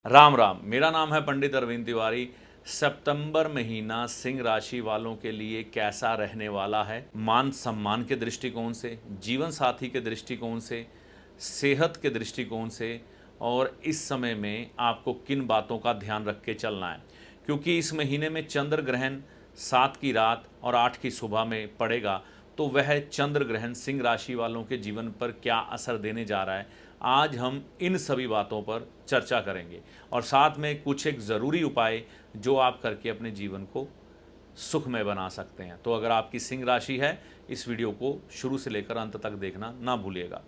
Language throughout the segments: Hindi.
राम राम। मेरा नाम है पंडित अरविंद तिवारी। सितंबर महीना सिंह राशि वालों के लिए कैसा रहने वाला है, मान सम्मान के दृष्टिकोण से, जीवन साथी के दृष्टिकोण से, सेहत के दृष्टिकोण से, और इस समय में आपको किन बातों का ध्यान रख के चलना है, क्योंकि इस महीने में चंद्र ग्रहण 7 की रात और 8 की सुबह में पड़ेगा। तो वह चंद्र ग्रहण सिंह राशि वालों के जीवन पर क्या असर देने जा रहा है, आज हम इन सभी बातों पर चर्चा करेंगे और साथ में कुछ एक ज़रूरी उपाय जो आप करके अपने जीवन को सुखमय बना सकते हैं। तो अगर आपकी सिंह राशि है, इस वीडियो को शुरू से लेकर अंत तक देखना ना भूलिएगा।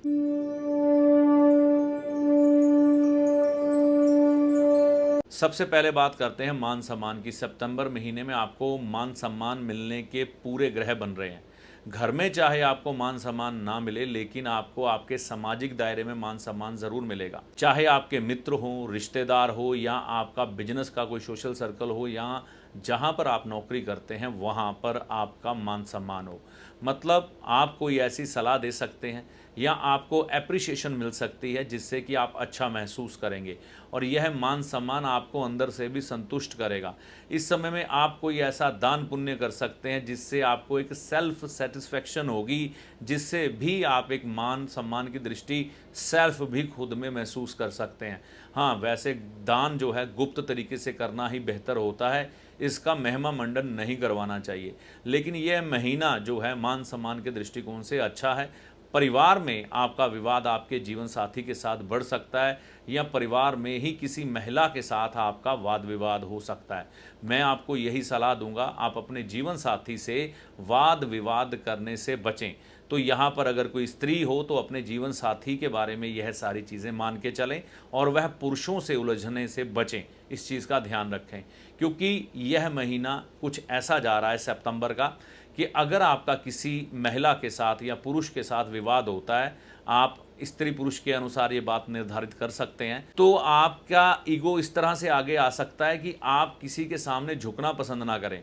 सबसे पहले बात करते हैं मान सम्मान की। सितंबर महीने में आपको मान सम्मान मिलने के पूरे ग्रह बन रहे हैं। घर में चाहे आपको मान सम्मान ना मिले, लेकिन आपको आपके सामाजिक दायरे में मान सम्मान जरूर मिलेगा। चाहे आपके मित्र हो, रिश्तेदार हो, या आपका बिजनेस का कोई सोशल सर्कल हो, या जहां पर आप नौकरी करते हैं वहां पर आपका मान सम्मान हो। मतलब आप कोई ऐसी सलाह दे सकते हैं या आपको एप्रिसिएशन मिल सकती है जिससे कि आप अच्छा महसूस करेंगे, और यह मान सम्मान आपको अंदर से भी संतुष्ट करेगा। इस समय में आप कोई ऐसा दान पुण्य कर सकते हैं जिससे आपको एक सेल्फ सेटिस्फेक्शन होगी, जिससे भी आप एक मान सम्मान की दृष्टि सेल्फ भी खुद में महसूस कर सकते हैं। हाँ, वैसे दान जो है गुप्त तरीके से करना ही बेहतर होता है, इसका महिमा मंडन नहीं करवाना चाहिए। लेकिन यह महीना जो है मान सम्मान के दृष्टिकोण से अच्छा है। परिवार में आपका विवाद आपके जीवन साथी के साथ बढ़ सकता है, या परिवार में ही किसी महिला के साथ आपका वाद विवाद हो सकता है। मैं आपको यही सलाह दूंगा, आप अपने जीवन साथी से वाद विवाद करने से बचें। तो यहाँ पर अगर कोई स्त्री हो तो अपने जीवन साथी के बारे में यह सारी चीज़ें मान के चलें, और वह पुरुषों से उलझने से बचें। इस चीज़ का ध्यान रखें, क्योंकि यह महीना कुछ ऐसा जा रहा है सितंबर का कि अगर आपका किसी महिला के साथ या पुरुष के साथ विवाद होता है, आप स्त्री पुरुष के अनुसार ये बात निर्धारित कर सकते हैं, तो आपका ईगो इस तरह से आगे आ सकता है कि आप किसी के सामने झुकना पसंद ना करें।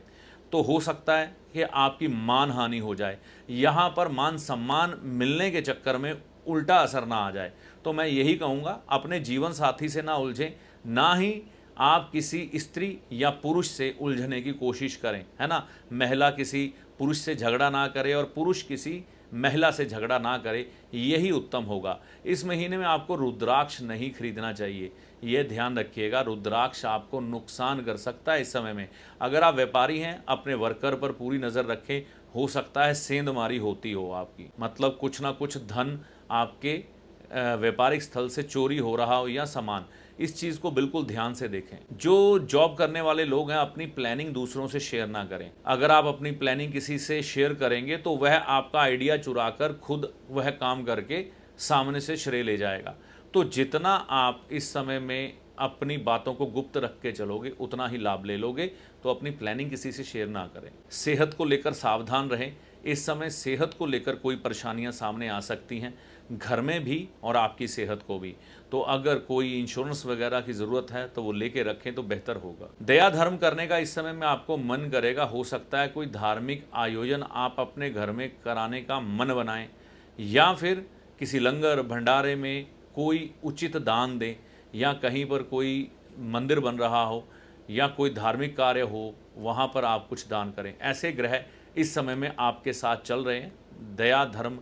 तो हो सकता है कि आपकी मान हानि हो जाए, यहाँ पर मान सम्मान मिलने के चक्कर में उल्टा असर ना आ जाए। तो मैं यही कहूँगा, अपने जीवन साथी से ना उलझें, ना ही आप किसी स्त्री या पुरुष से उलझने की कोशिश करें, है ना। महिला किसी पुरुष से झगड़ा ना करे और पुरुष किसी महिला से झगड़ा ना करे, यही उत्तम होगा। इस महीने में आपको रुद्राक्ष नहीं खरीदना चाहिए, ये ध्यान रखिएगा। रुद्राक्ष आपको नुकसान कर सकता है इस समय में। अगर आप व्यापारी हैं, अपने वर्कर पर पूरी नज़र रखें, हो सकता है सेंधमारी होती हो आपकी, मतलब कुछ ना कुछ धन आपके व्यापारिक स्थल से चोरी हो रहा हो या सामान। इस चीज़ को बिल्कुल ध्यान से देखें। जो जॉब करने वाले लोग हैं, अपनी प्लानिंग दूसरों से शेयर ना करें। अगर आप अपनी प्लानिंग किसी से शेयर करेंगे तो वह आपका आइडिया चुराकर खुद वह काम करके सामने से श्रेय ले जाएगा। तो जितना आप इस समय में अपनी बातों को गुप्त रख के चलोगे, उतना ही लाभ ले लोगे। तो अपनी प्लानिंग किसी से शेयर ना करें। सेहत को लेकर सावधान रहें। इस समय सेहत को लेकर कोई परेशानियां सामने आ सकती हैं, घर में भी और आपकी सेहत को भी। तो अगर कोई इंश्योरेंस वगैरह की ज़रूरत है तो वो लेके रखें तो बेहतर होगा। दया धर्म करने का इस समय में आपको मन करेगा। हो सकता है कोई धार्मिक आयोजन आप अपने घर में कराने का मन बनाएं, या फिर किसी लंगर भंडारे में कोई उचित दान दें, या कहीं पर कोई मंदिर बन रहा हो या कोई धार्मिक कार्य हो, वहाँ पर आप कुछ दान करें। ऐसे ग्रह इस समय में आपके साथ चल रहे हैं। दया धर्म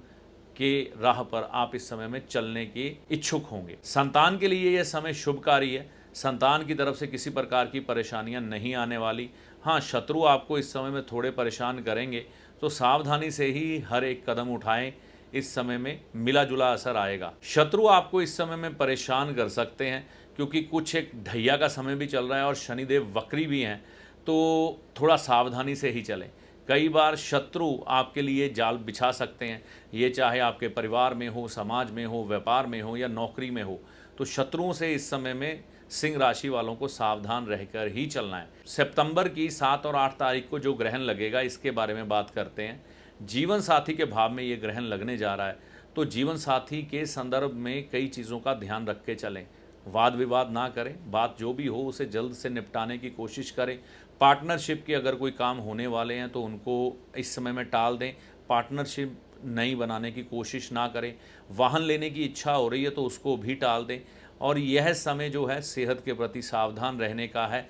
के राह पर आप इस समय में चलने के इच्छुक होंगे। संतान के लिए यह समय शुभकारी है। संतान की तरफ से किसी प्रकार की परेशानियां नहीं आने वाली। हाँ, शत्रु आपको इस समय में थोड़े परेशान करेंगे, तो सावधानी से ही हर एक कदम उठाएं। इस समय में मिला जुला असर आएगा। शत्रु आपको इस समय में परेशान कर सकते हैं, क्योंकि कुछ एक ढैया का समय भी चल रहा है और शनिदेव वक्री भी हैं, तो थोड़ा सावधानी से ही चलें। कई बार शत्रु आपके लिए जाल बिछा सकते हैं, ये चाहे आपके परिवार में हो, समाज में हो, व्यापार में हो या नौकरी में हो। तो शत्रुओं से इस समय में सिंह राशि वालों को सावधान रहकर ही चलना है। सितंबर की 7 और 8 तारीख को जो ग्रहण लगेगा, इसके बारे में बात करते हैं। जीवन साथी के भाव में ये ग्रहण लगने जा रहा है, तो जीवन साथी के संदर्भ में कई चीज़ों का ध्यान रख के चलें। वाद विवाद ना करें, बात जो भी हो उसे जल्द से निपटाने की कोशिश करें। पार्टनरशिप के अगर कोई काम होने वाले हैं तो उनको इस समय में टाल दें। पार्टनरशिप नई बनाने की कोशिश ना करें। वाहन लेने की इच्छा हो रही है तो उसको भी टाल दें। और यह समय जो है सेहत के प्रति सावधान रहने का है।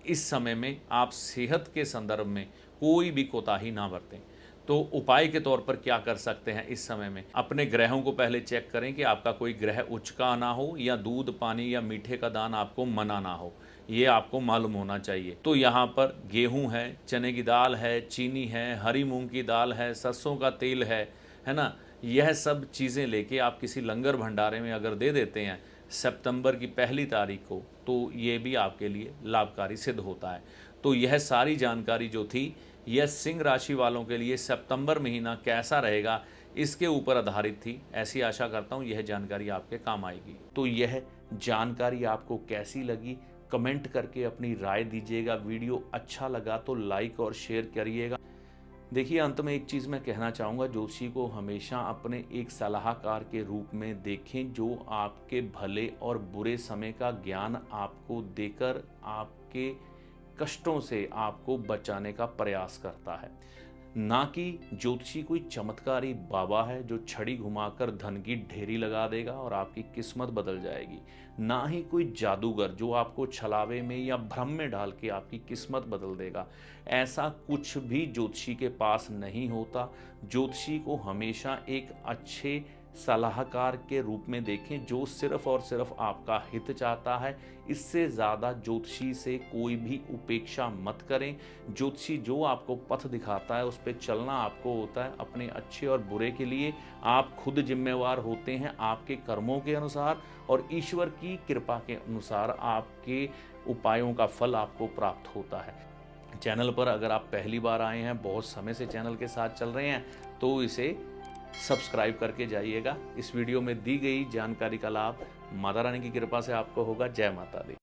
इस समय में आप सेहत के संदर्भ में कोई भी कोताही ना बरतें। तो उपाय के तौर पर क्या कर सकते हैं इस समय में? अपने ग्रहों को पहले चेक करें कि आपका कोई ग्रह उच्च का ना हो या दूध, पानी या मीठे का दान आपको मना ना हो, ये आपको मालूम होना चाहिए। तो यहाँ पर गेहूं है, चने की दाल है, चीनी है, हरी मूंग की दाल है, सरसों का तेल है ना? यह सब चीज़ें लेके आप किसी लंगर भंडारे में अगर दे देते हैं सितंबर की पहली तारीख को, तो ये भी आपके लिए लाभकारी सिद्ध होता है। तो यह सारी जानकारी जो थी, यह सिंह राशि वालों के लिए सितंबर महीना कैसा रहेगा इसके ऊपर आधारित थी। ऐसी आशा करता हूँ यह जानकारी आपके काम आएगी। तो यह जानकारी आपको कैसी लगी कमेंट करके अपनी राय दीजिएगा। वीडियो अच्छा लगा तो लाइक और शेयर करिएगा। देखिए, अंत में एक चीज़ मैं कहना चाहूँगा, ज्योतिषी को हमेशा अपने एक सलाहकार के रूप में देखें जो आपके भले और बुरे समय का ज्ञान आपको देकर आपके कष्टों से आपको बचाने का प्रयास करता है। ना कि ज्योतिषी कोई चमत्कारी बाबा है जो छड़ी घुमाकर धन की ढेरी लगा देगा और आपकी किस्मत बदल जाएगी। ना ही कोई जादूगर जो आपको छलावे में या भ्रम में डाल के आपकी किस्मत बदल देगा। ऐसा कुछ भी ज्योतिषी के पास नहीं होता। ज्योतिषी को हमेशा एक अच्छे सलाहकार के रूप में देखें जो सिर्फ और सिर्फ आपका हित चाहता है। इससे ज़्यादा ज्योतिषी से कोई भी उपेक्षा मत करें। ज्योतिषी जो आपको पथ दिखाता है उस पर चलना आपको होता है अपने अच्छे और बुरे के लिए। आप खुद जिम्मेवार होते हैं आपके कर्मों के अनुसार, और ईश्वर की कृपा के अनुसार आपके उपायों का फल आपको प्राप्त होता है। चैनल पर अगर आप पहली बार आए हैं, बहुत समय से चैनल के साथ चल रहे हैं, तो इसे सब्सक्राइब करके जाइएगा। इस वीडियो में दी गई जानकारी का लाभ माता रानी की कृपा से आपको होगा। जय माता दी।